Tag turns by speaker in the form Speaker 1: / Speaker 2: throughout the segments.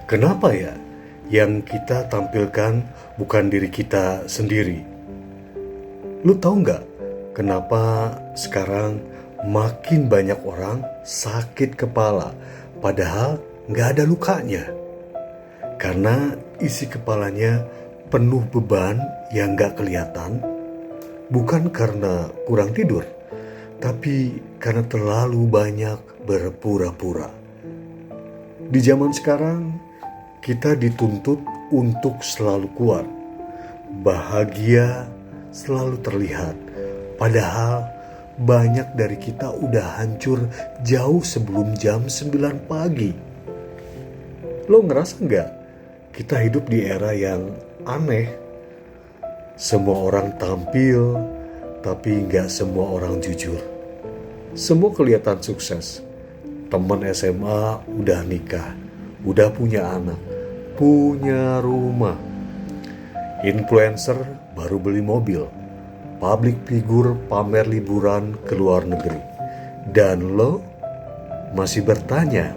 Speaker 1: Kenapa ya yang kita tampilkan bukan diri kita sendiri? Lu tahu nggak kenapa sekarang makin banyak orang sakit kepala padahal nggak ada lukanya? Karena isi kepalanya penuh beban yang nggak kelihatan, bukan karena kurang tidur, tapi karena terlalu banyak berpura-pura. Di zaman sekarang, kita dituntut untuk selalu kuat, bahagia selalu terlihat, padahal banyak dari kita udah hancur jauh sebelum jam 9 pagi. Lo ngerasa nggak kita hidup di era yang aneh? Semua orang tampil, tapi nggak semua orang jujur. Semua kelihatan sukses. Teman SMA udah nikah, udah punya anak, punya rumah. Influencer baru beli mobil. Public figure pamer liburan ke luar negeri. Dan lo masih bertanya,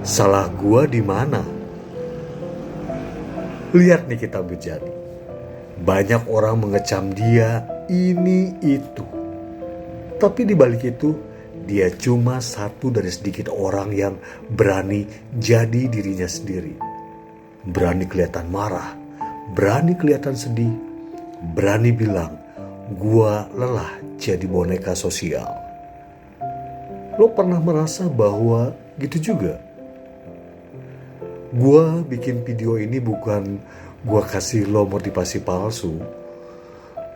Speaker 1: salah gua di mana? Lihat nih kita bejani. Banyak orang mengecam dia ini itu. Tapi di balik itu, dia cuma satu dari sedikit orang yang berani jadi dirinya sendiri. Berani kelihatan marah, berani kelihatan sedih, berani bilang, gua lelah jadi boneka sosial. Lo pernah merasa bahwa gitu juga? Gua bikin video ini bukan gua kasih lo motivasi palsu.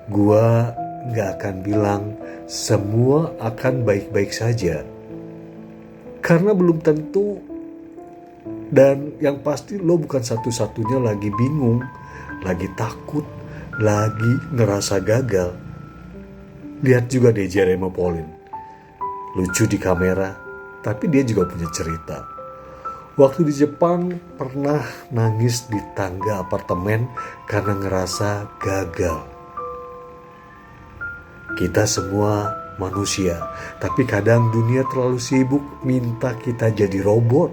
Speaker 1: Gua gak akan bilang semua akan baik-baik saja. Karena belum tentu. Dan yang pasti lo bukan satu-satunya lagi bingung, lagi takut, lagi ngerasa gagal. Lihat juga deh Jeremy Pauline. Lucu di kamera, tapi dia juga punya cerita. Waktu di Jepang pernah nangis di tangga apartemen karena ngerasa gagal. Kita semua manusia, tapi kadang dunia terlalu sibuk minta kita jadi robot.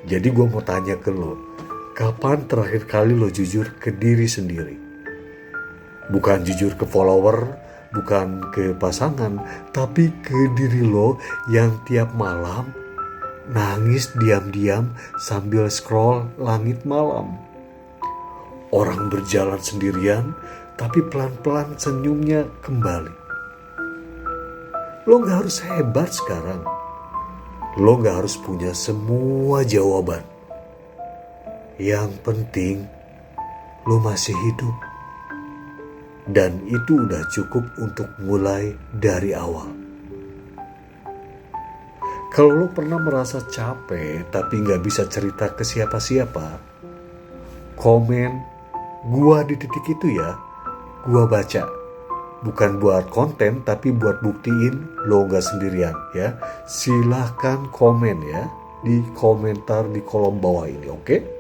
Speaker 1: Jadi gue mau tanya ke lo, kapan terakhir kali lo jujur ke diri sendiri? Bukan jujur ke follower, bukan ke pasangan, tapi ke diri lo yang tiap malam nangis diam-diam sambil scroll langit malam. Orang berjalan sendirian, tapi pelan-pelan senyumnya kembali. Lo gak harus hebat sekarang. Lo gak harus punya semua jawaban. Yang penting, lo masih hidup. Dan itu udah cukup untuk mulai dari awal. Kalau lo pernah merasa capek tapi gak bisa cerita ke siapa-siapa, komen, gua di titik itu ya, gua baca. Bukan buat konten tapi buat buktiin lo gak sendirian ya. Silahkan komen ya di komentar di kolom bawah ini, oke?